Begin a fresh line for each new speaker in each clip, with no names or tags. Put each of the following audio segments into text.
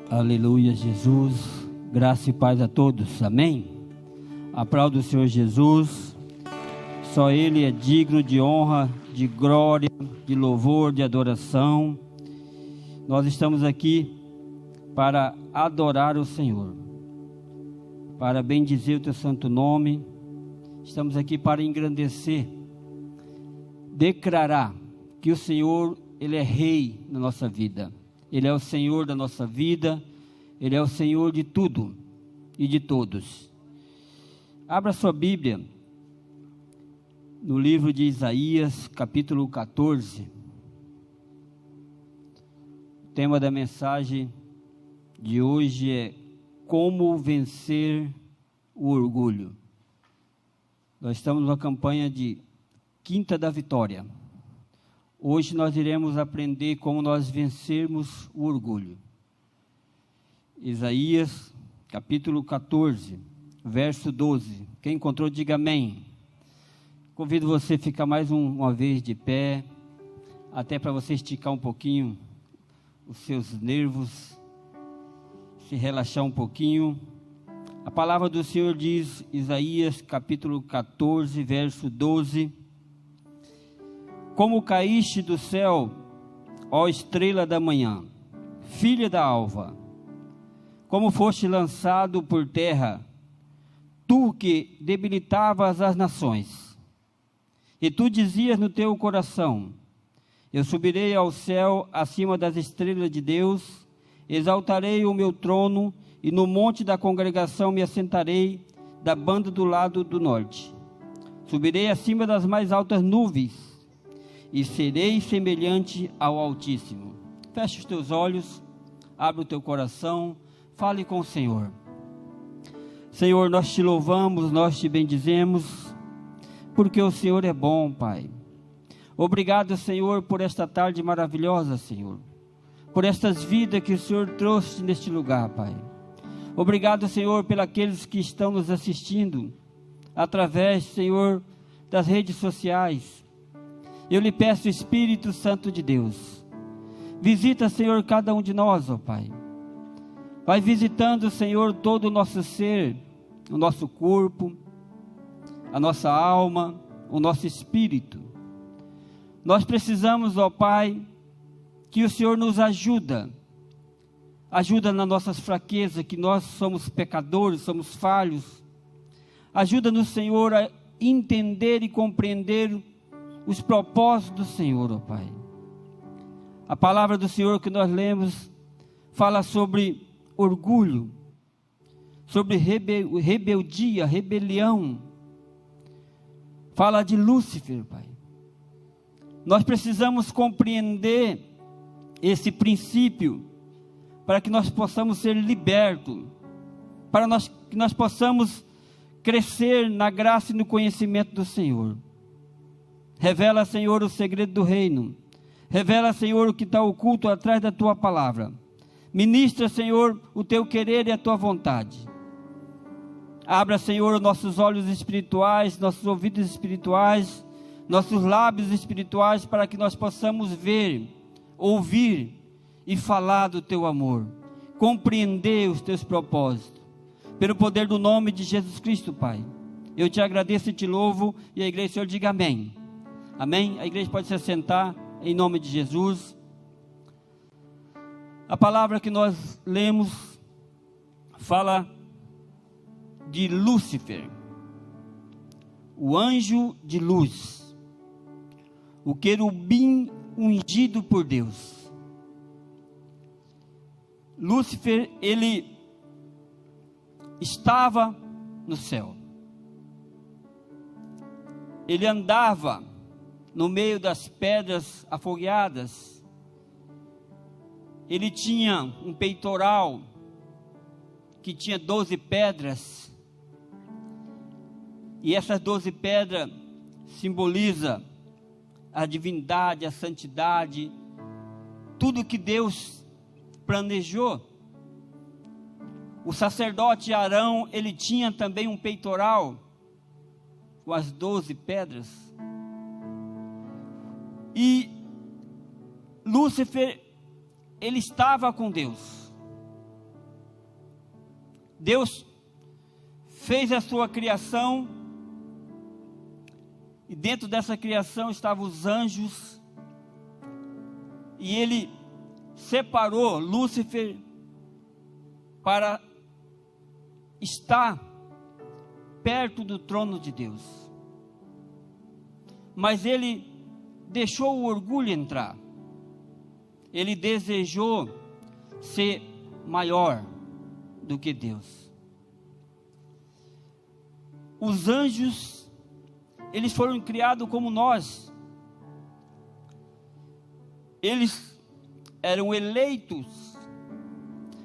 Aleluia, Jesus, graça e paz a todos, amém? Aplauda o Senhor Jesus, só Ele é digno de honra, de glória, de louvor, de adoração. Nós estamos aqui para adorar o Senhor, para bendizer o Teu santo nome. Estamos aqui para engrandecer, declarar que o Senhor, Ele é Rei na nossa vida. Ele é o Senhor da nossa vida, Ele é o Senhor de tudo e de todos. Abra sua Bíblia no livro de Isaías, capítulo 14. O tema da mensagem de hoje é como vencer o orgulho. Nós estamos numa campanha de Quinta da Vitória. Hoje nós iremos aprender como nós vencermos o orgulho. Isaías, capítulo 14, verso 12. Quem encontrou, diga amém. Convido você a ficar mais uma vez de pé, até para você esticar um pouquinho os seus nervos, se relaxar um pouquinho. A palavra do Senhor diz, Isaías, capítulo 14, verso 12. Como caíste do céu, ó estrela da manhã, filha da alva, como foste lançado por terra, tu que debilitavas as nações, e tu dizias no teu coração, eu subirei ao céu acima das estrelas de Deus, exaltarei o meu trono, e no monte da congregação me assentarei da banda do lado do norte, subirei acima das mais altas nuvens, e serei semelhante ao Altíssimo. Feche os teus olhos, abre o teu coração, fale com o Senhor. Senhor, nós te louvamos, nós te bendizemos, porque o Senhor é bom, Pai. Obrigado, Senhor, por esta tarde maravilhosa, Senhor, por estas vidas que o Senhor trouxe neste lugar, Pai. Obrigado, Senhor, pelos aqueles que estão nos assistindo, através, Senhor, das redes sociais. Eu lhe peço, Espírito Santo de Deus, visita, Senhor, cada um de nós, ó Pai. Vai visitando, Senhor, todo o nosso ser, o nosso corpo, a nossa alma, o nosso espírito. Nós precisamos, ó Pai, que o Senhor nos ajuda nas nossas fraquezas, que nós somos pecadores, somos falhos. Ajuda-nos, Senhor, a entender e compreender os propósitos do Senhor, ó Pai. A palavra do Senhor que nós lemos fala sobre orgulho, sobre rebeldia, rebelião. Fala de Lúcifer, Pai. Nós precisamos compreender esse princípio para que nós possamos ser libertos, para que nós possamos crescer na graça e no conhecimento do Senhor. Revela, Senhor, o segredo do reino. Revela, Senhor, o que está oculto atrás da Tua palavra. Ministra, Senhor, o Teu querer e a Tua vontade. Abra, Senhor, nossos olhos espirituais, nossos ouvidos espirituais, nossos lábios espirituais, para que nós possamos ver, ouvir e falar do Teu amor. Compreender os Teus propósitos. Pelo poder do nome de Jesus Cristo, Pai. Eu te agradeço e te louvo, e a igreja, Senhor, diga amém. Amém? A igreja pode se assentar em nome de Jesus. A palavra que nós lemos fala de Lúcifer, o anjo de luz, o querubim ungido por Deus. Lúcifer, ele estava no céu. Ele andava no meio das pedras afogueadas. Ele tinha um peitoral que tinha 12 pedras. E essas 12 pedras simbolizam a divindade, a santidade, tudo que Deus planejou. O sacerdote Arão, ele tinha também um peitoral com as 12 pedras. E Lúcifer, ele estava com Deus. Deus fez a sua criação, e dentro dessa criação estavam os anjos, e Ele separou Lúcifer para estar perto do trono de Deus. Mas ele deixou o orgulho entrar. Ele desejou ser maior do que Deus. Os anjos, eles foram criados como nós. Eles eram eleitos,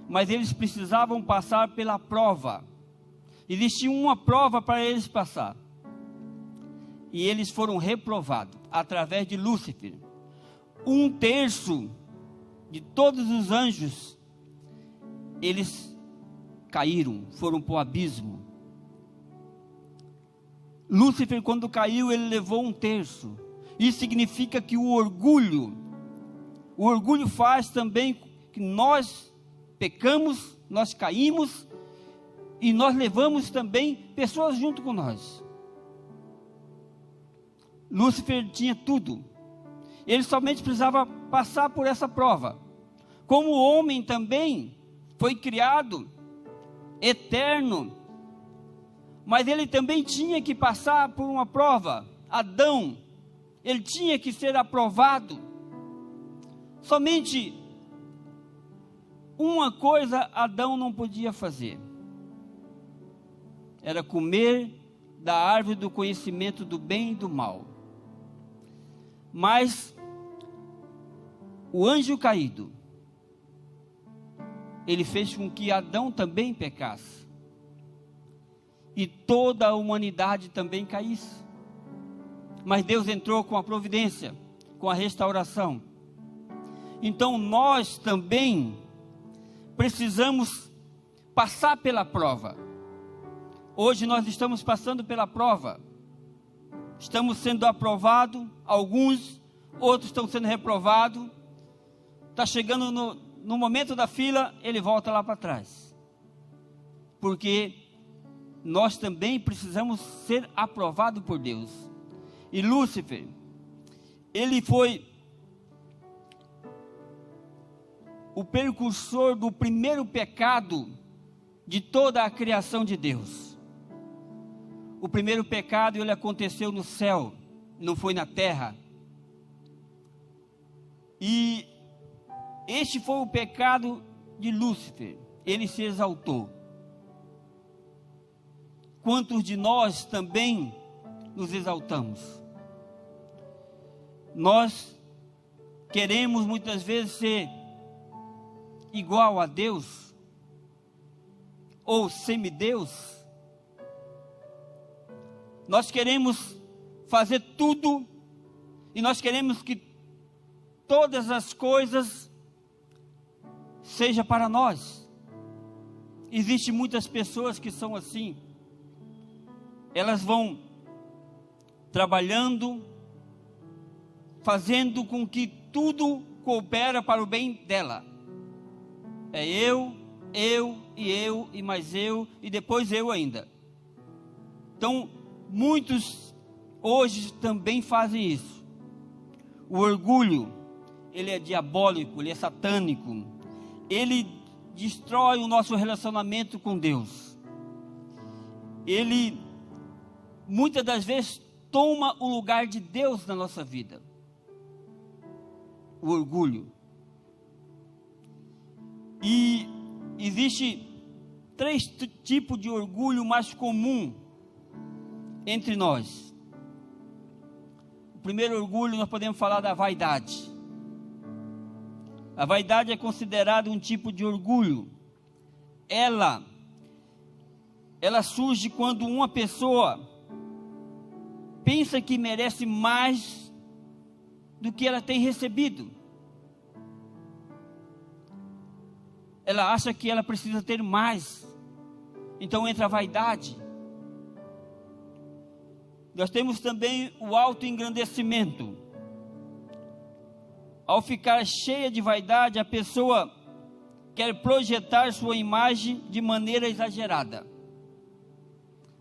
mas eles precisavam passar pela prova. Existia uma prova para eles passar. E eles foram reprovados através de Lúcifer. 1/3 de todos os anjos, eles caíram, foram para o abismo. Lúcifer, quando caiu, ele levou 1/3. Isso significa que o orgulho faz também que nós pecamos, nós caímos, e nós levamos também pessoas junto com nós. Lúcifer tinha tudo. Ele somente precisava passar por essa prova. Como o homem também foi criado eterno, mas ele também tinha que passar por uma prova. Adão, ele tinha que ser aprovado. Somente uma coisa Adão não podia fazer: era comer da árvore do conhecimento do bem e do mal. Mas o anjo caído, ele fez com que Adão também pecasse, e toda a humanidade também caísse. Mas Deus entrou com a providência, com a restauração. Então nós também precisamos passar pela prova. Hoje nós estamos passando pela prova. Estamos sendo aprovados, alguns, outros estão sendo reprovados. Está chegando no momento da fila, ele volta lá para trás. Porque nós também precisamos ser aprovados por Deus. E Lúcifer, ele foi o precursor do primeiro pecado de toda a criação de Deus. O primeiro pecado, ele aconteceu no céu, não foi na terra. E este foi o pecado de Lúcifer. Ele se exaltou. Quantos de nós também nos exaltamos? Nós queremos muitas vezes ser igual a Deus, ou semideus. Nós queremos fazer tudo, e nós queremos que todas as coisas sejam para nós. Existem muitas pessoas que são assim. Elas vão trabalhando, fazendo com que tudo coopera para o bem dela. É eu e mais eu, e depois eu ainda. Então, muitos hoje também fazem isso. O orgulho, ele é diabólico, ele é satânico. Ele destrói o nosso relacionamento com Deus. Ele, muitas das vezes, toma o lugar de Deus na nossa vida. O orgulho. E existe 3 tipos de orgulho mais comum entre nós. O primeiro orgulho, nós podemos falar da vaidade. A vaidade é considerada um tipo de orgulho. Ela surge quando uma pessoa pensa que merece mais do que ela tem recebido. Ela acha que ela precisa ter mais. Então entra a vaidade. Nós temos também o autoengrandecimento. Ao ficar cheia de vaidade, a pessoa quer projetar sua imagem de maneira exagerada.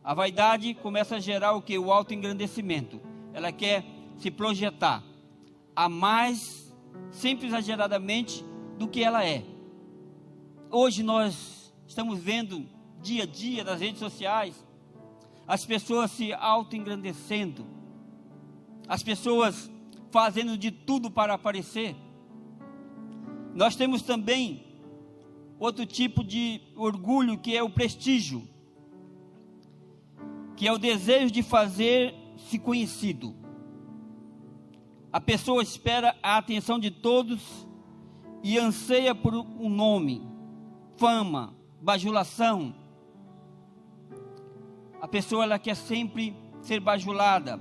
A vaidade começa a gerar o que? O autoengrandecimento. Ela quer se projetar a mais, sempre exageradamente, do que ela é. Hoje nós estamos vendo, dia a dia, nas redes sociais, as pessoas se autoengrandecendo, as pessoas fazendo de tudo para aparecer. Nós temos também outro tipo de orgulho, que é o prestígio, que é o desejo de fazer-se conhecido. A pessoa espera a atenção de todos e anseia por um nome, fama, bajulação. A pessoa, ela quer sempre ser bajulada,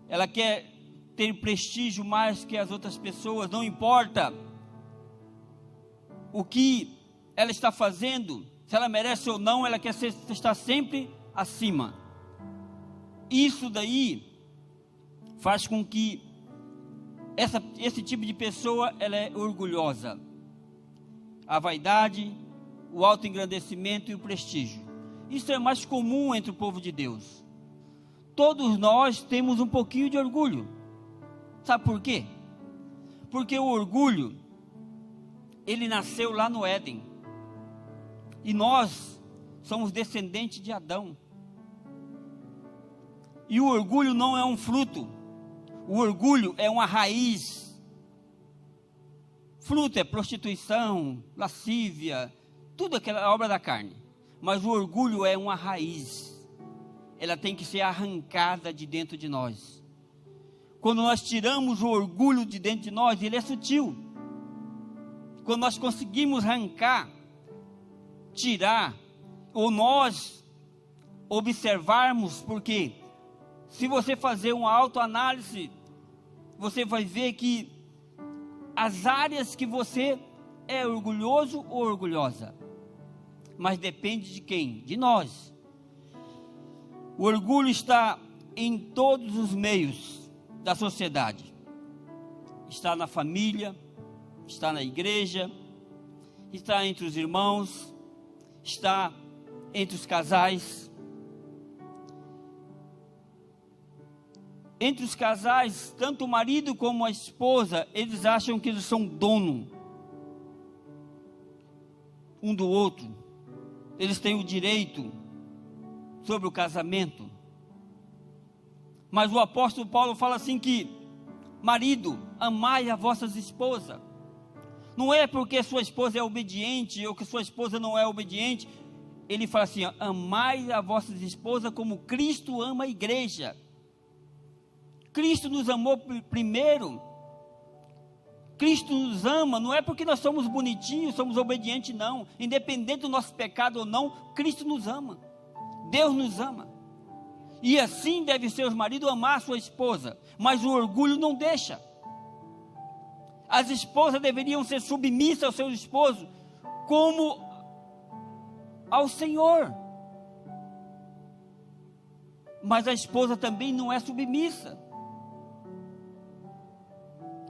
ela quer ter prestígio mais que as outras pessoas, não importa o que ela está fazendo, se ela merece ou não, ela quer estar sempre acima. Isso daí faz com que esse tipo de pessoa, ela é orgulhosa. A vaidade, o autoengrandecimento e o prestígio. Isso é mais comum entre o povo de Deus. Todos nós temos um pouquinho de orgulho. Sabe por quê? Porque o orgulho, ele nasceu lá no Éden. E nós somos descendentes de Adão. E o orgulho não é um fruto. O orgulho é uma raiz. Fruto é prostituição, lascívia, tudo aquela obra da carne. Mas o orgulho é uma raiz. Ela tem que ser arrancada de dentro de nós. Quando nós tiramos o orgulho de dentro de nós, ele é sutil. Quando nós conseguimos arrancar, tirar, ou nós observarmos, porque se você fazer uma autoanálise, você vai ver que as áreas que você é orgulhoso ou orgulhosa, mas depende de quem? De nós. O orgulho está em todos os meios da sociedade. Está na família, está na igreja, está entre os irmãos, está entre os casais. Entre os casais, tanto o marido como a esposa, eles acham que eles são dono um do outro. Eles têm o direito sobre o casamento. Mas o apóstolo Paulo fala assim que: marido, amai a vossas esposas. Não é porque sua esposa é obediente ou que sua esposa não é obediente. Ele fala assim: amai a vossas esposas como Cristo ama a igreja. Cristo nos amou primeiro. Cristo nos ama, não é porque nós somos bonitinhos, somos obedientes, não. Independente do nosso pecado ou não, Cristo nos ama. Deus nos ama. E assim deve ser os maridos amar a sua esposa. Mas o orgulho não deixa. As esposas deveriam ser submissas ao seu esposo, como ao Senhor. Mas a esposa também não é submissa.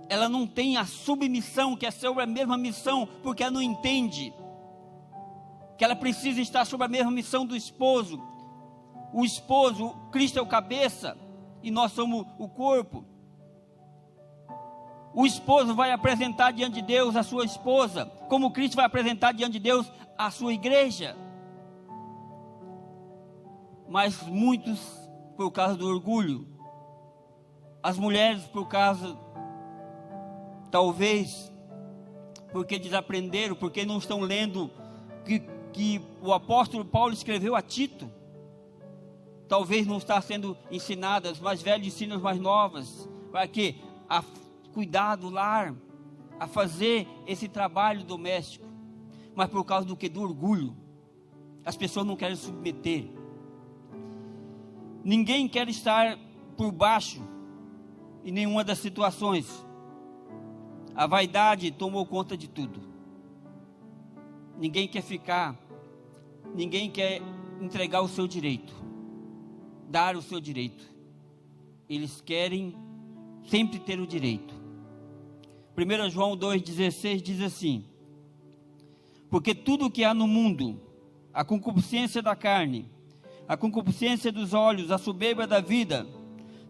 Ela não tem a submissão, que é sobre a mesma missão, porque ela não entende que ela precisa estar sobre a mesma missão do esposo. O esposo, Cristo é o cabeça, e nós somos o corpo. O esposo vai apresentar diante de Deus a sua esposa, como Cristo vai apresentar diante de Deus a sua igreja. Mas muitos, por causa do orgulho, as mulheres por causa, talvez, porque desaprenderam, porque não estão lendo que o apóstolo Paulo escreveu a Tito. Talvez não está sendo ensinadas, mais velhos ensinam as mais novas, para quê? A cuidar do lar, a fazer esse trabalho doméstico. Mas por causa do que? Do orgulho. As pessoas não querem submeter. Ninguém quer estar por baixo em nenhuma das situações. A vaidade tomou conta de tudo. Ninguém quer ficar, ninguém quer entregar o seu direito, dar o seu direito. Eles querem sempre ter o direito. 1 João 2,16 diz assim: Porque tudo o que há no mundo, a concupiscência da carne, a concupiscência dos olhos, a soberba da vida,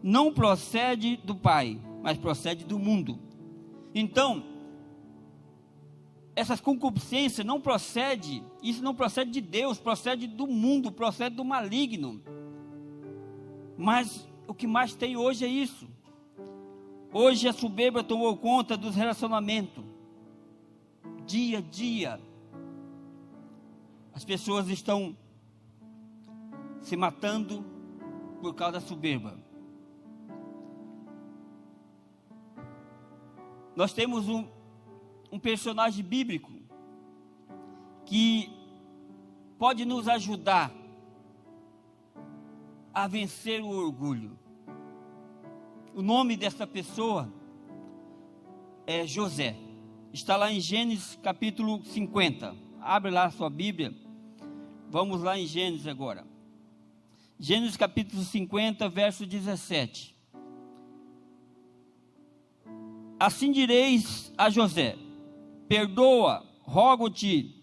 não procede do Pai, mas procede do mundo. Então, essas concupiscências não procede, isso não procede de Deus, procede do mundo, procede do maligno. Mas o que mais tem hoje é isso. Hoje a soberba tomou conta dos relacionamentos. Dia a dia, as pessoas estão se matando por causa da soberba. Nós temos um personagem bíblico que pode nos ajudar a vencer o orgulho. O nome dessa pessoa é José. Está lá em Gênesis capítulo 50. Abre lá a sua Bíblia. Vamos lá em Gênesis agora. Gênesis capítulo 50, verso 17. Assim direis a José: perdoa, rogo-te,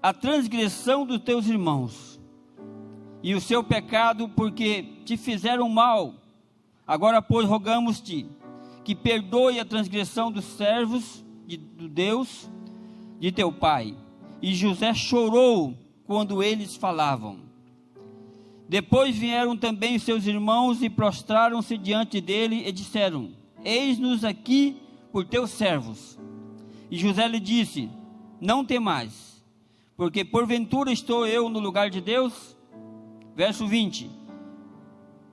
a transgressão dos teus irmãos e o seu pecado, porque te fizeram mal. Agora, pois, rogamos-te que perdoe a transgressão dos servos do Deus de teu pai. E José chorou quando eles falavam. Depois vieram também os seus irmãos e prostraram-se diante dele e disseram: eis-nos aqui por teus servos. E José lhe disse: não temais, porque porventura estou eu no lugar de Deus? Verso 20.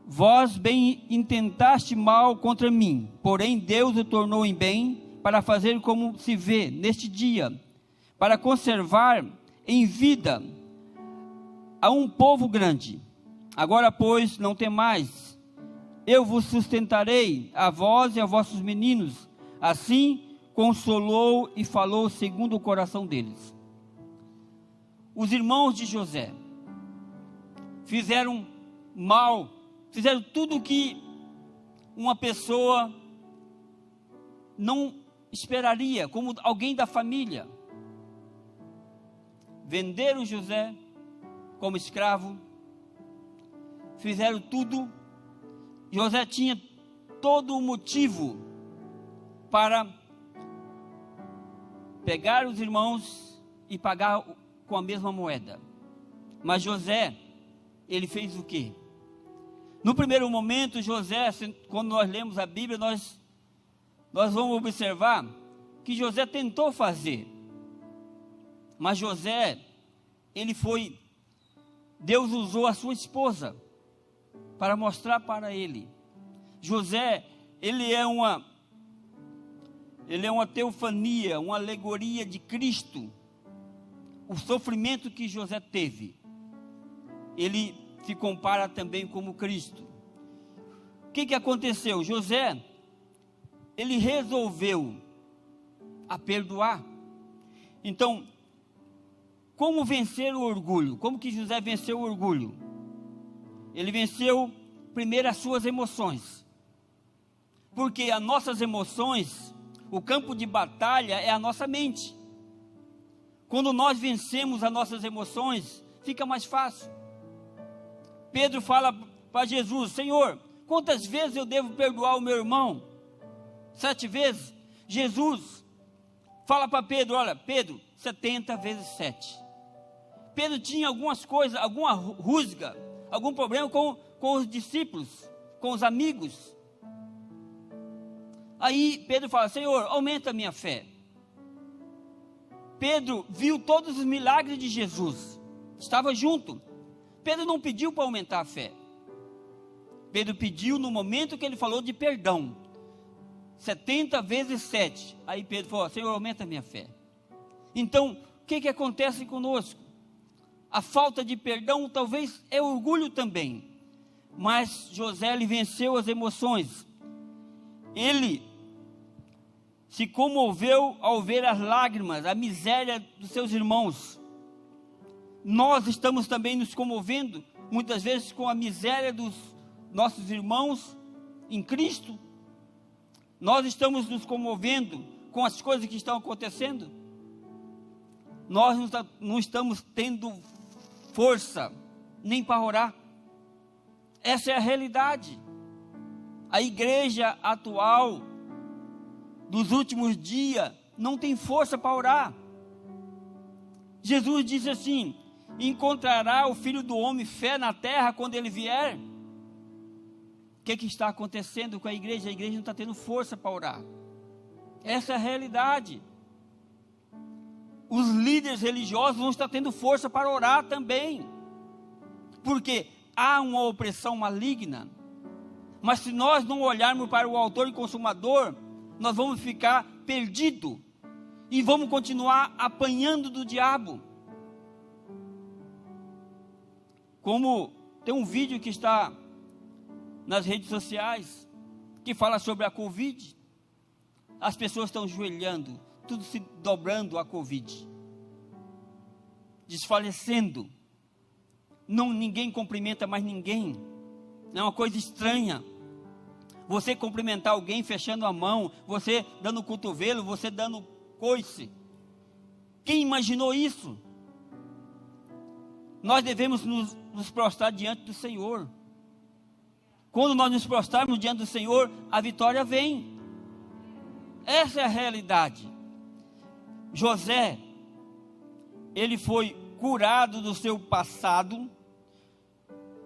Vós bem intentaste mal contra mim, porém Deus o tornou em bem, para fazer como se vê neste dia, para conservar em vida a um povo grande. Agora, pois, não temais, eu vos sustentarei, a vós e a vossos meninos. Assim consolou e falou segundo o coração deles. Os irmãos de José fizeram mal, fizeram tudo o que uma pessoa não esperaria, como alguém da família. Venderam José como escravo, fizeram tudo. José tinha todo o motivo para pegar os irmãos e pagar com a mesma moeda. Mas José, ele fez o quê? No primeiro momento, José, quando nós lemos a Bíblia, nós vamos observar que José tentou fazer. Mas José, Deus usou a sua esposa para mostrar para ele. José, ele é uma teofania, uma alegoria de Cristo. O sofrimento que José teve, ele se compara também como Cristo. O que aconteceu? José, ele resolveu a perdoar. Então, como vencer o orgulho? Como que José venceu o orgulho? Ele venceu primeiro as suas emoções. Porque as nossas emoções, o campo de batalha é a nossa mente. Quando nós vencemos as nossas emoções, fica mais fácil. Pedro fala para Jesus: Senhor, quantas vezes eu devo perdoar o meu irmão? 7 vezes? Jesus fala para Pedro: olha, Pedro, 70 vezes 7. Pedro tinha algumas coisas, alguma rusga, algum problema com os discípulos, com os amigos. Aí Pedro fala: Senhor, aumenta a minha fé. Pedro viu todos os milagres de Jesus, estava junto. Pedro não pediu para aumentar a fé. Pedro pediu no momento que ele falou de perdão. 70 vezes 7. Aí Pedro falou: Senhor, aumenta a minha fé. Então, o que acontece conosco? A falta de perdão talvez é orgulho também. Mas José, ele venceu as emoções. Ele se comoveu ao ver as lágrimas, a miséria dos seus irmãos. Nós estamos também nos comovendo, muitas vezes, com a miséria dos nossos irmãos em Cristo. Nós estamos nos comovendo com as coisas que estão acontecendo. nós não estamos tendo força nem para orar. Essa é a realidade. A igreja atual dos últimos dias não tem força para orar. Jesus disse assim: encontrará o Filho do Homem fé na terra quando ele vier? O que está acontecendo com a igreja? A igreja não está tendo força para orar. Essa é a realidade. Os líderes religiosos não estão tendo força para orar também, porque há uma opressão maligna. Mas se nós não olharmos para o autor e consumador, nós vamos ficar perdidos e vamos continuar apanhando do diabo. Como tem um vídeo que está nas redes sociais que fala sobre a Covid, as pessoas estão ajoelhando, tudo se dobrando a Covid, desfalecendo. Ninguém cumprimenta mais ninguém. É uma coisa estranha. Você cumprimentar alguém fechando a mão, você dando cotovelo, você dando coice. Quem imaginou isso? Nós devemos nos prostrar diante do Senhor. Quando nós nos prostrarmos diante do Senhor, a vitória vem. Essa é a realidade. José, ele foi curado do seu passado.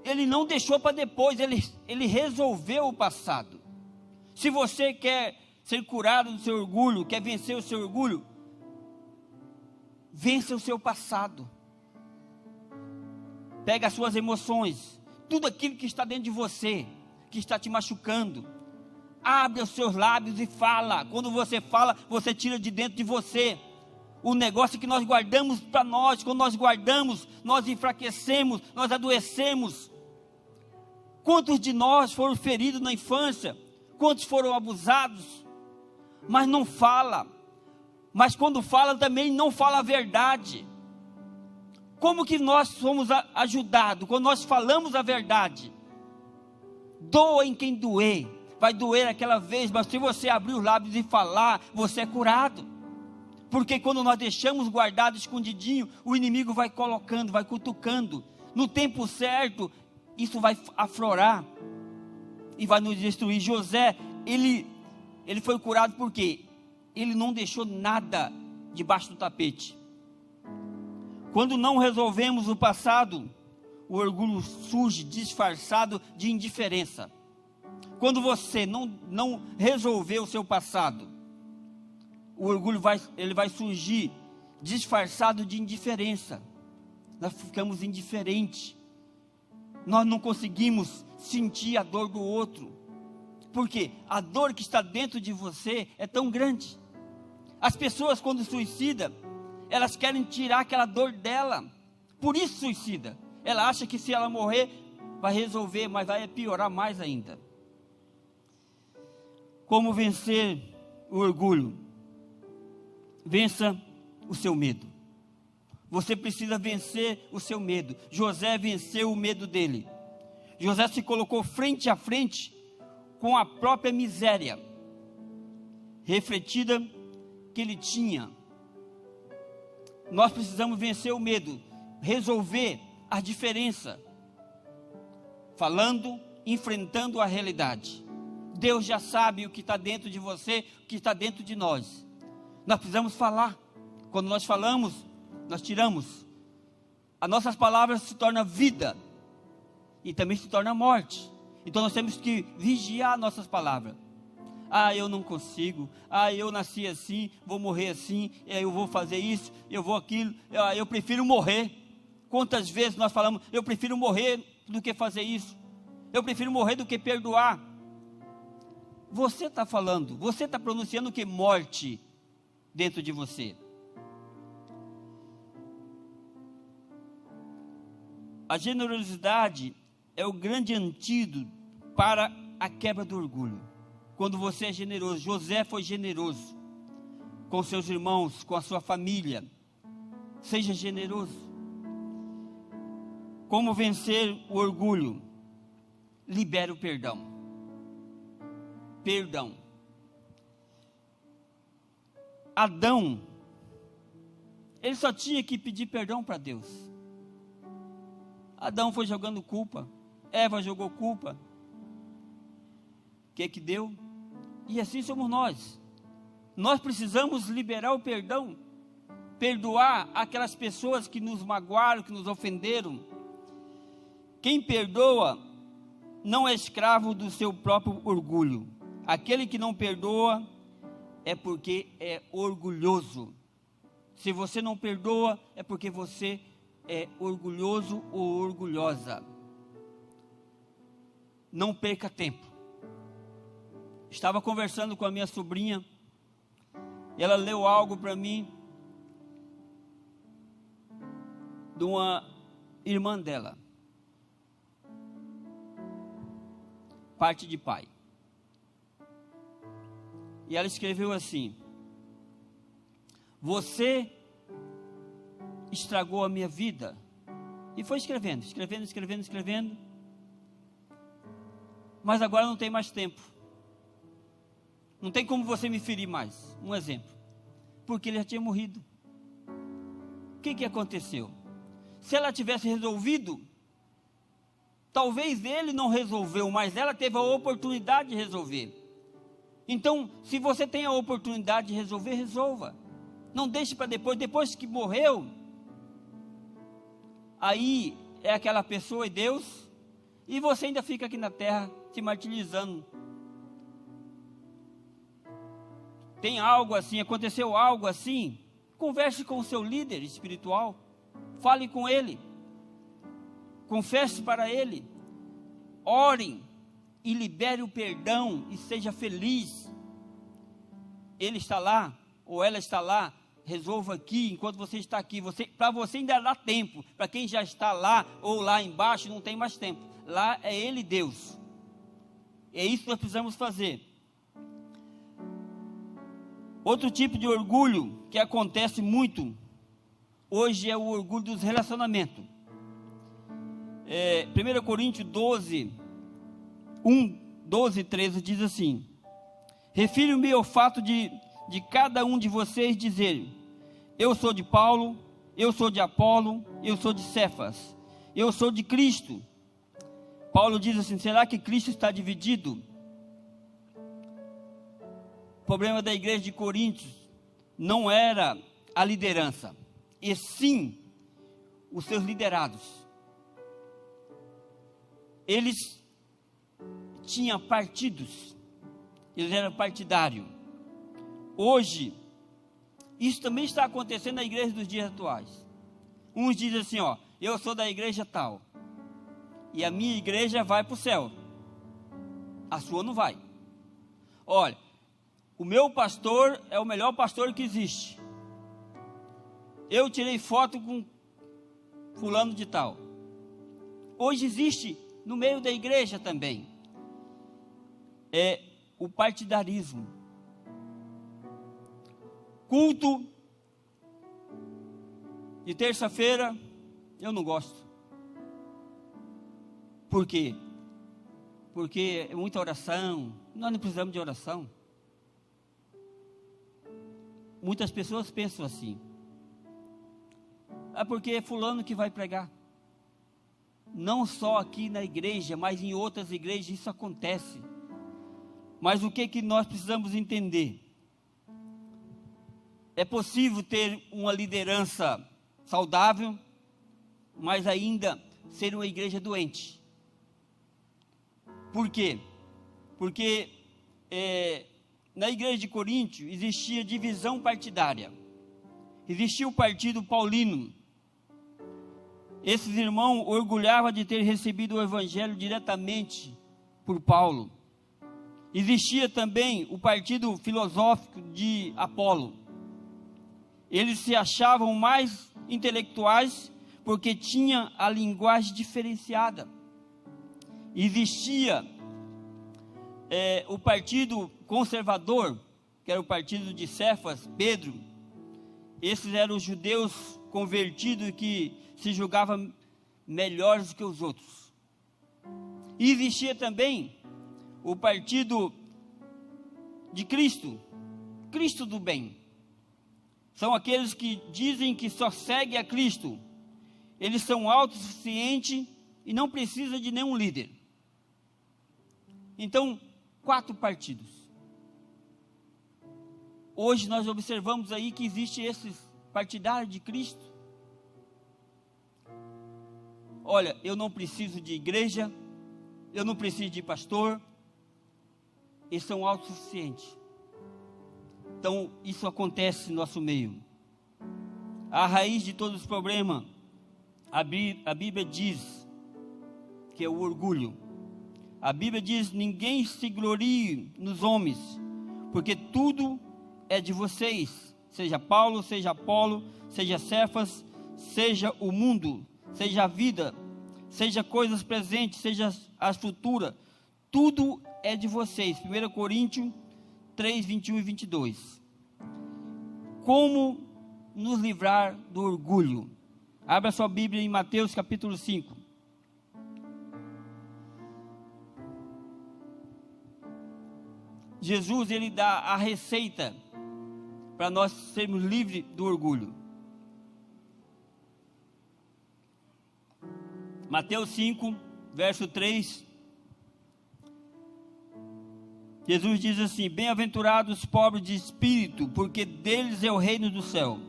Ele não deixou para depois, ele resolveu o passado. Se você quer ser curado do seu orgulho, quer vencer o seu orgulho, vença o seu passado. Pega as suas emoções, tudo aquilo que está dentro de você, que está te machucando. Abre os seus lábios e fala. Quando você fala, você tira de dentro de você o negócio que nós guardamos para nós. Quando nós guardamos, nós enfraquecemos, nós adoecemos. Quantos de nós foram feridos na infância? Quantos foram abusados? Mas não fala. Mas quando fala também não fala a verdade. Como que nós somos ajudados? Quando nós falamos a verdade. Doa em quem doer. Vai doer aquela vez, mas se você abrir os lábios e falar, você é curado. Porque quando nós deixamos guardado, escondidinho, o inimigo vai colocando, vai cutucando. No tempo certo, isso vai aflorar e vai nos destruir. José, ele foi curado porque ele não deixou nada debaixo do tapete. Quando não resolvemos o passado, o orgulho surge disfarçado de indiferença. Quando você não resolver o seu passado, o orgulho vai surgir disfarçado de indiferença. Nós ficamos indiferentes. Nós não conseguimos sentir a dor do outro. Porque a dor que está dentro de você é tão grande. As pessoas, quando suicidam, elas querem tirar aquela dor dela. Por isso suicida. Ela acha que se ela morrer, vai resolver, mas vai piorar mais ainda. Como vencer o orgulho? Vença o seu medo. Você precisa vencer o seu medo. José venceu o medo dele. José se colocou frente a frente com a própria miséria refletida que ele tinha. Nós precisamos vencer o medo, resolver a diferença, falando, enfrentando a realidade. Deus já sabe o que está dentro de você, o que está dentro de nós. Nós precisamos falar. Quando nós falamos, nós tiramos. As nossas palavras se tornam vida e também se torna morte. Então nós temos que vigiar nossas palavras. Eu não consigo. Eu nasci assim, vou morrer assim, eu vou fazer isso, eu vou aquilo, eu prefiro morrer. Quantas vezes nós falamos, eu prefiro morrer do que fazer isso, eu prefiro morrer do que perdoar. Você está falando, você está pronunciando o que? Morte dentro de você. A generosidade é o grande antídoto para a quebra do orgulho. Quando você é generoso, José foi generoso com seus irmãos, com a sua família. Seja generoso. Como vencer o orgulho? Libere o perdão. Perdão. Adão Ele só tinha que pedir perdão para Deus. Adão foi jogando culpa, Eva jogou culpa. O que deu? E assim somos nós. Nós precisamos liberar o perdão, perdoar aquelas pessoas que nos magoaram, que nos ofenderam. Quem perdoa não é escravo do seu próprio orgulho. Aquele que não perdoa é porque é orgulhoso. Se você não perdoa, é porque você é orgulhoso ou orgulhosa. Não perca tempo. Estava conversando com a minha sobrinha, e ela leu algo para mim, de uma irmã dela, parte de pai. E ela escreveu assim: você estragou a minha vida. E foi escrevendo. Mas agora não tem mais tempo. Não tem como você me ferir mais. Um exemplo. Porque ele já tinha morrido. O que aconteceu? Se ela tivesse resolvido, talvez ele não resolveu, mas ela teve a oportunidade de resolver. Então, se você tem a oportunidade de resolver, resolva. Não deixe para depois. Depois que morreu, aí é aquela pessoa e Deus, e você ainda fica aqui na terra se martirizando. Tem algo assim, aconteceu algo assim, converse com o seu líder espiritual, fale com ele, confesse para ele, orem e libere o perdão e seja feliz. Ele está lá, ou ela está lá, resolva aqui, enquanto você está aqui. Para você ainda dá tempo. Para quem já está lá, ou lá embaixo, não tem mais tempo. Lá é Ele, Deus. É isso que nós precisamos fazer. Outro tipo de orgulho que acontece muito hoje é o orgulho dos relacionamentos. 1 Coríntios 12, 13 diz assim: refiro-me ao fato de cada um de vocês dizer: eu sou de Paulo, eu sou de Apolo, eu sou de Cefas, eu sou de Cristo. Paulo diz assim: será que Cristo está dividido? O problema da igreja de Coríntios não era a liderança, e sim os seus liderados. Eles tinham partidos, eles eram partidários. Hoje, isso também está acontecendo na igreja dos dias atuais. Uns dizem assim, eu sou da igreja tal, e a minha igreja vai para o céu, a sua não vai. Olha, o meu pastor é o melhor pastor que existe. Eu tirei foto com fulano de tal. Hoje existe no meio da igreja também o partidarismo. Culto de terça-feira eu não gosto. Por quê? Porque é muita oração. Nós não precisamos de oração. Muitas pessoas pensam assim: porque é fulano que vai pregar. Não só aqui na igreja, mas em outras igrejas isso acontece. Mas o que nós precisamos entender? É possível ter uma liderança saudável, mas ainda ser uma igreja doente. Por quê? Porque na igreja de Coríntios existia divisão partidária. Existia o partido paulino. Esses irmãos orgulhavam de ter recebido o evangelho diretamente por Paulo. Existia também o partido filosófico de Apolo. Eles se achavam mais intelectuais porque tinham a linguagem diferenciada. Existia o partido conservador, que era o partido de Cefas, Pedro. Esses eram os judeus convertidos que se julgavam melhores do que os outros. E existia também o partido de Cristo, Cristo do bem. são aqueles que dizem que só seguem a Cristo. Eles são autossuficientes e não precisam de nenhum líder. Então, 4 partidos. Hoje nós observamos aí que existe esses partidários de Cristo. Olha, eu não preciso de igreja, eu não preciso de pastor. Eles são autossuficientes. Então, isso acontece no nosso meio. A raiz de todos os problemas, a Bíblia diz que é o orgulho. A Bíblia diz: ninguém se glorie nos homens, porque tudo é de vocês, seja Paulo, seja Apolo, seja Cefas, seja o mundo, seja a vida, seja coisas presentes, seja as futuras, tudo é de vocês. 1 Coríntios 3, 21 e 22. Como nos livrar do orgulho? Abra sua Bíblia em Mateus capítulo 5. Jesus, ele dá a receita para nós sermos livres do orgulho. Mateus 5, verso 3. Jesus diz assim: bem-aventurados os pobres de espírito, porque deles é o reino do céu.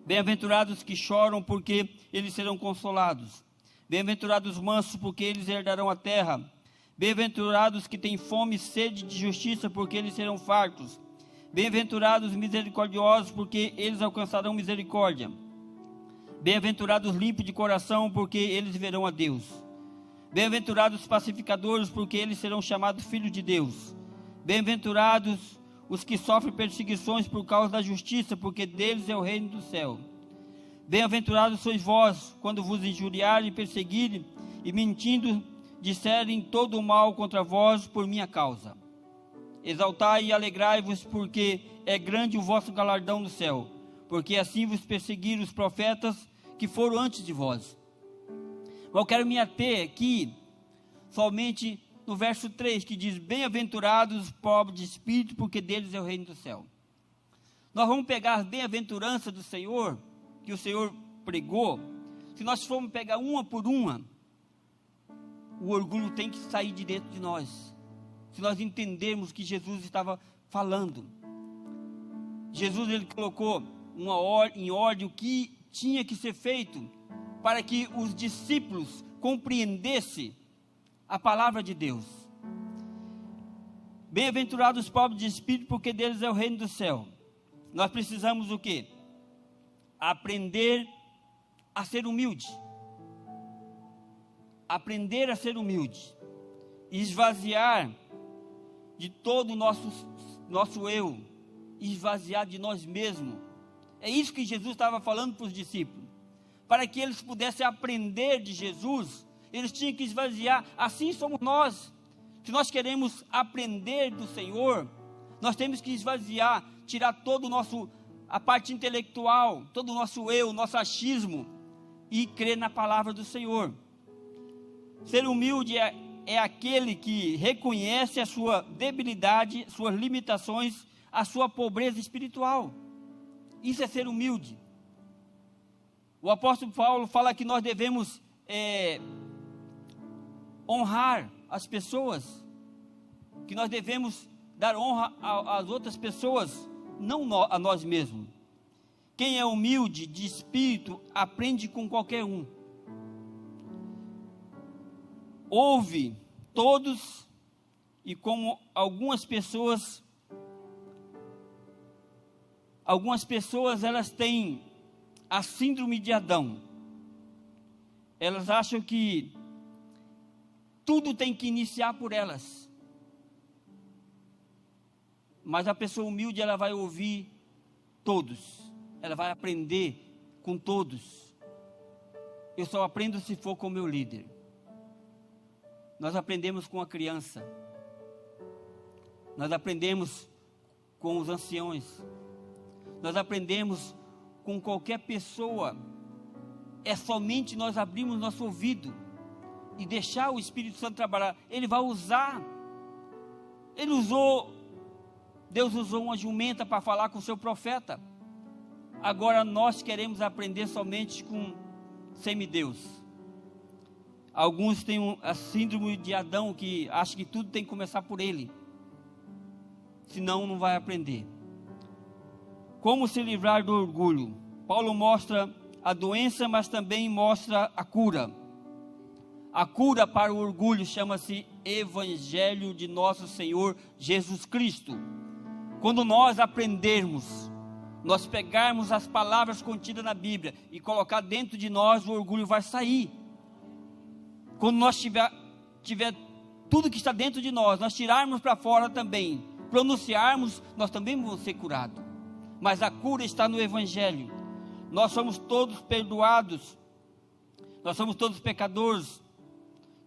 Bem-aventurados que choram, porque eles serão consolados. Bem-aventurados os mansos, porque eles herdarão a terra. Bem-aventurados que têm fome e sede de justiça, porque eles serão fartos. Bem-aventurados os misericordiosos, porque eles alcançarão misericórdia. Bem-aventurados os limpos de coração, porque eles verão a Deus. Bem-aventurados os pacificadores, porque eles serão chamados filhos de Deus. Bem-aventurados os que sofrem perseguições por causa da justiça, porque deles é o reino do céu. Bem-aventurados sois vós, quando vos injuriarem, perseguirem e mentindo disserem todo o mal contra vós por minha causa. Exaltai e alegrai-vos, porque é grande o vosso galardão no céu, porque assim vos perseguiram os profetas que foram antes de vós. Eu quero me ater aqui somente no verso 3, que diz: bem-aventurados os pobres de espírito, porque deles é o reino do céu. Nós vamos pegar as bem-aventuranças do Senhor, que o Senhor pregou. Se nós formos pegar uma por uma, o orgulho tem que sair de dentro de nós. Se nós entendermos que Jesus estava falando, Jesus, ele colocou em ordem o que tinha que ser feito para que os discípulos compreendessem a palavra de Deus. Bem-aventurados os pobres de espírito, porque deles é o reino do céu. Nós precisamos o quê? Aprender a ser humilde. Aprender a ser humilde. Esvaziar de todo o nosso eu. Esvaziar de nós mesmos. É isso que Jesus estava falando para os discípulos. Para que eles pudessem aprender de Jesus, eles tinham que esvaziar. Assim somos nós. Se nós queremos aprender do Senhor, nós temos que esvaziar, tirar todo a parte intelectual, todo o nosso eu, nosso achismo, e crer na palavra do Senhor. Ser humilde é aquele que reconhece a sua debilidade, suas limitações, a sua pobreza espiritual. Isso é ser humilde. O apóstolo Paulo fala que nós devemos honrar as pessoas, que nós devemos dar honra às outras pessoas, não a nós mesmos. Quem é humilde de espírito aprende com qualquer um. Ouve todos, e como algumas pessoas elas têm a síndrome de Adão. Elas acham que tudo tem que iniciar por elas. Mas a pessoa humilde, ela vai ouvir todos. Ela vai aprender com todos. Eu só aprendo se for com o meu líder. Nós aprendemos com a criança. Nós aprendemos com os anciões. Nós aprendemos com qualquer pessoa. É somente nós abrirmos nosso ouvido e deixar o Espírito Santo trabalhar. Ele vai usar. Deus usou uma jumenta para falar com o seu profeta. Agora nós queremos aprender somente com semideus. Alguns têm a síndrome de Adão, que acha que tudo tem que começar por ele. Senão não vai aprender. Como se livrar do orgulho? Paulo mostra a doença, mas também mostra a cura. A cura para o orgulho chama-se Evangelho de nosso Senhor Jesus Cristo. Quando nós aprendermos, nós pegarmos as palavras contidas na Bíblia e colocar dentro de nós, o orgulho vai sair. Quando nós tiver tudo que está dentro de nós, nós tirarmos para fora também, pronunciarmos, nós também vamos ser curados. Mas a cura está no Evangelho. Nós somos todos perdoados, nós somos todos pecadores,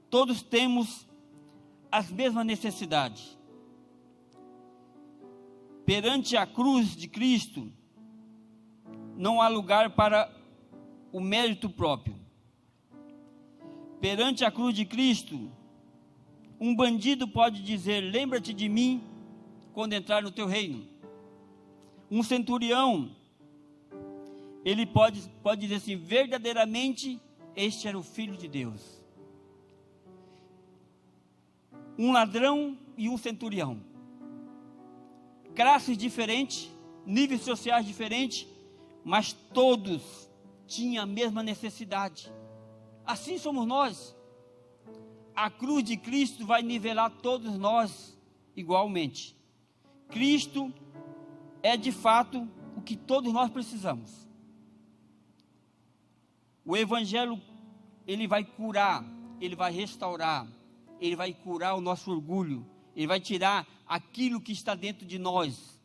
todos temos as mesmas necessidades. Perante a cruz de Cristo, não há lugar para o mérito próprio. Perante a cruz de Cristo, um bandido pode dizer: lembra-te de mim quando entrar no teu reino. Um centurião, ele pode dizer assim: verdadeiramente este era o Filho de Deus. Um ladrão e um centurião, classes diferentes, níveis sociais diferentes, mas todos tinham a mesma necessidade. Assim somos nós. A cruz de Cristo vai nivelar todos nós igualmente. Cristo é de fato o que todos nós precisamos. O Evangelho, ele vai curar, ele vai restaurar, ele vai curar o nosso orgulho, ele vai tirar aquilo que está dentro de nós.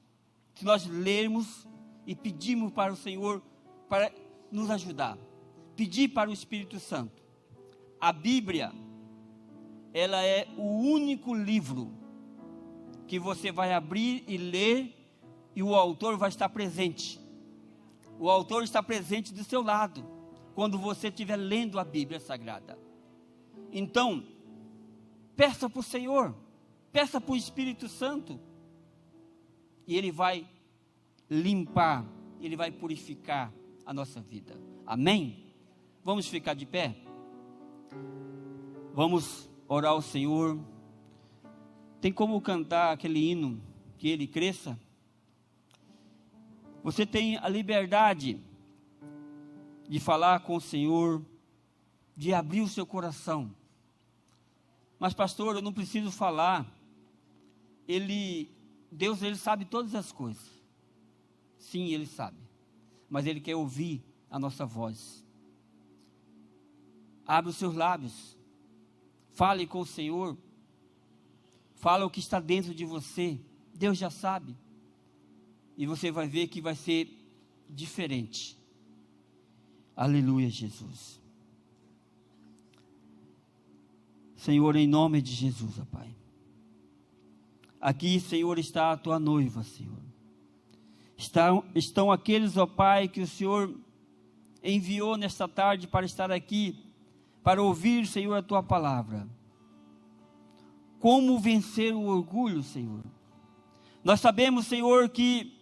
Se nós lermos e pedirmos para o Senhor para nos ajudar, pedir para o Espírito Santo. A Bíblia, ela é o único livro que você vai abrir e ler e o autor vai estar presente. O autor está presente do seu lado quando você estiver lendo a Bíblia Sagrada. Então, peça para o Senhor, peça para o Espírito Santo, e Ele vai limpar, Ele vai purificar a nossa vida. Amém? Vamos ficar de pé? Vamos orar ao Senhor. Tem como cantar aquele hino, que Ele cresça? Você tem a liberdade de falar com o Senhor, de abrir o seu coração. Mas pastor, eu não preciso falar. Deus, Ele sabe todas as coisas. Sim, Ele sabe. Mas Ele quer ouvir a nossa voz. Abre os seus lábios. Fale com o Senhor. Fala o que está dentro de você. Deus já sabe. E você vai ver que vai ser diferente. Aleluia, Jesus. Senhor, em nome de Jesus, ó Pai. Aqui, Senhor, está a tua noiva, Senhor. Estão aqueles, ó Pai, que o Senhor enviou nesta tarde para estar aqui, para ouvir, Senhor, a tua palavra. Como vencer o orgulho, Senhor? Nós sabemos, Senhor, que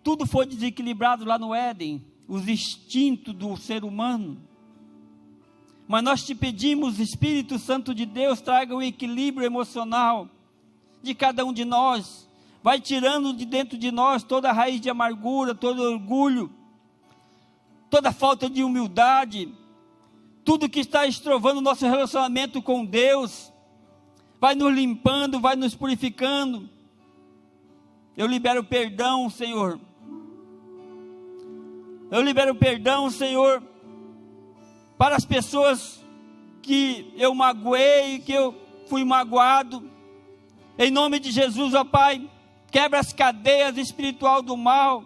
tudo foi desequilibrado lá no Éden, os instintos do ser humano. Mas nós te pedimos, Espírito Santo de Deus, traga o equilíbrio emocional de cada um de nós. Vai tirando de dentro de nós toda a raiz de amargura, todo orgulho, toda falta de humildade, tudo que está estrovando o nosso relacionamento com Deus. Vai nos limpando, vai nos purificando. Eu libero perdão, Senhor. Eu libero perdão, Senhor, para as pessoas que eu magoei, que eu fui magoado. Em nome de Jesus, ó Pai, quebra as cadeias espiritual do mal.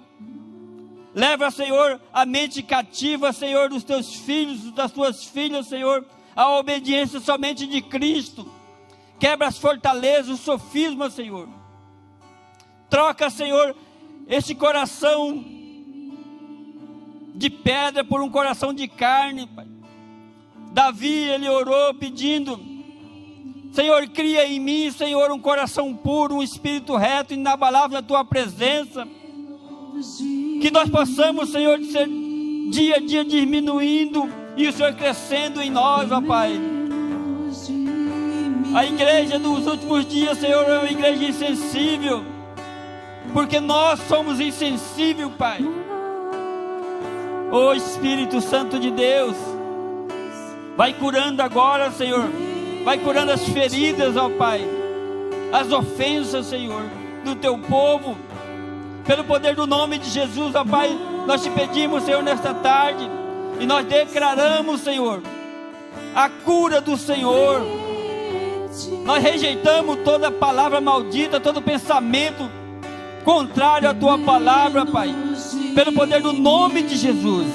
Leva, Senhor, a mente cativa, Senhor, dos teus filhos, das tuas filhas, Senhor, a obediência somente de Cristo. Quebra as fortalezas, os sofismas, Senhor. Troca, Senhor, este coração de pedra por um coração de carne, Pai. Davi, ele orou pedindo: Senhor, cria em mim, Senhor, um coração puro, um espírito reto, inabalável na tua presença. Que nós possamos, Senhor, ser dia a dia diminuindo e o Senhor crescendo em nós, ó Pai. A igreja dos últimos dias, Senhor, é uma igreja insensível, porque nós somos insensíveis, Pai. Ô Espírito Santo de Deus, vai curando agora, Senhor, vai curando as feridas, ó Pai, as ofensas, Senhor, do teu povo, pelo poder do nome de Jesus, ó Pai. Nós te pedimos, Senhor, nesta tarde, e nós declaramos, Senhor, a cura do Senhor. Nós rejeitamos toda palavra maldita, todo pensamento contrário à tua palavra, Pai, pelo poder do nome de Jesus.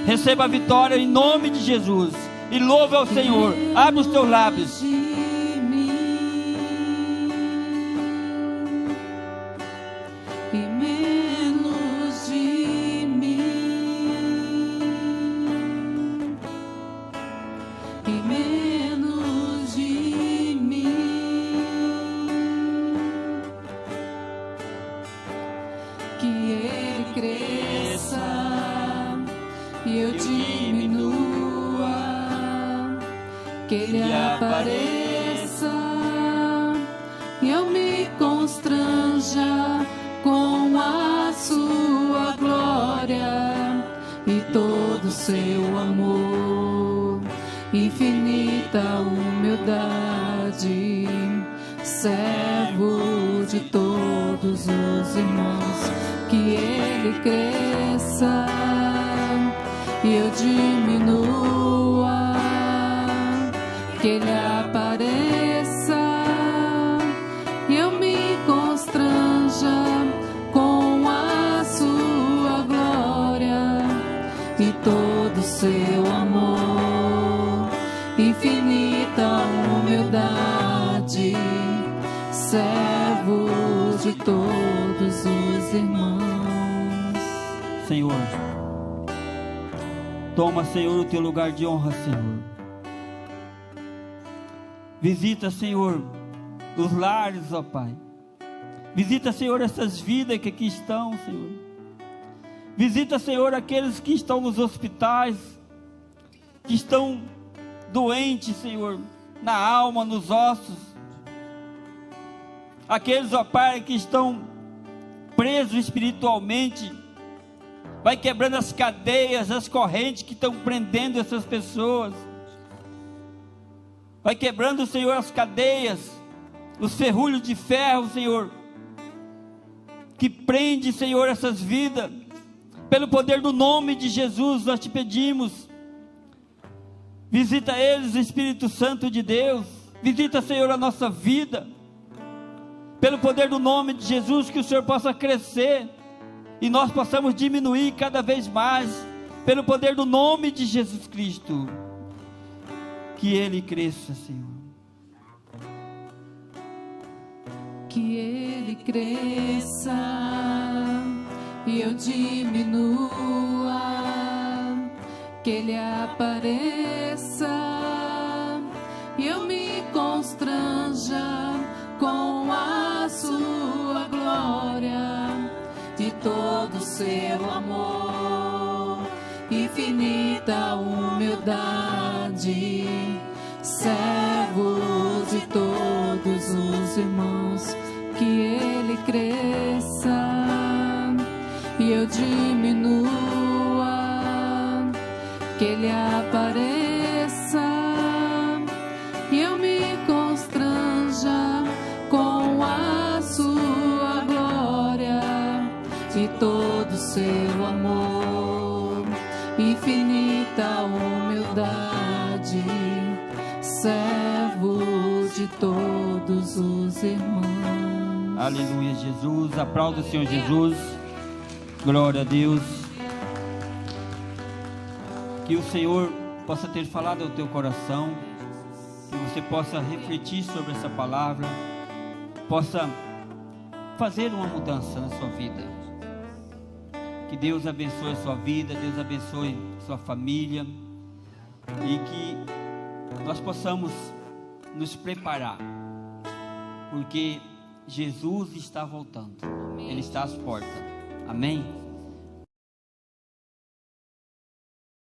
Receba a vitória em nome de Jesus e louve ao Senhor. Abre os teus lábios.
Que Ele apareça e eu me constranja com a sua glória e todo o seu amor, infinita humildade, servo de todos os irmãos. Que Ele cresça e eu diminua, que Ele apareça e eu me constranja com a sua glória e todo o seu amor, infinita humildade, servo de todos os irmãos.
Senhor, toma, Senhor, o teu lugar de honra, Senhor. Visita, Senhor, os lares, ó Pai. Visita, Senhor, essas vidas que aqui estão, Senhor. Visita, Senhor, aqueles que estão nos hospitais, que estão doentes, Senhor, na alma, nos ossos. Aqueles, ó Pai, que estão presos espiritualmente. Vai quebrando as cadeias, as correntes que estão prendendo essas pessoas. Vai quebrando, Senhor, as cadeias, os ferrolhos de ferro, Senhor, que prende, Senhor, essas vidas. Pelo poder do nome de Jesus, nós te pedimos. Visita eles, Espírito Santo de Deus. Visita, Senhor, a nossa vida. Pelo poder do nome de Jesus, que o Senhor possa crescer e nós possamos diminuir cada vez mais. Pelo poder do nome de Jesus Cristo. Que Ele cresça, Senhor.
Que Ele cresça e eu diminua, que Ele apareça e eu me constranja com a sua glória e todo o seu amor, infinita humildade, servo de todos os irmãos. Que Ele cresça e eu diminua, que Ele apareça e eu me constranja com a sua glória e todo o seu amor, infinita humildade, servo de todos os irmãos.
Aleluia, Jesus. Aplauda o Senhor Jesus. Glória a Deus. Que o Senhor possa ter falado ao teu coração, que você possa refletir sobre essa palavra, possa fazer uma mudança na sua vida. Que Deus abençoe a sua vida, Deus abençoe a sua família, e que nós possamos nos preparar, porque Jesus está voltando. Ele está às portas. Amém?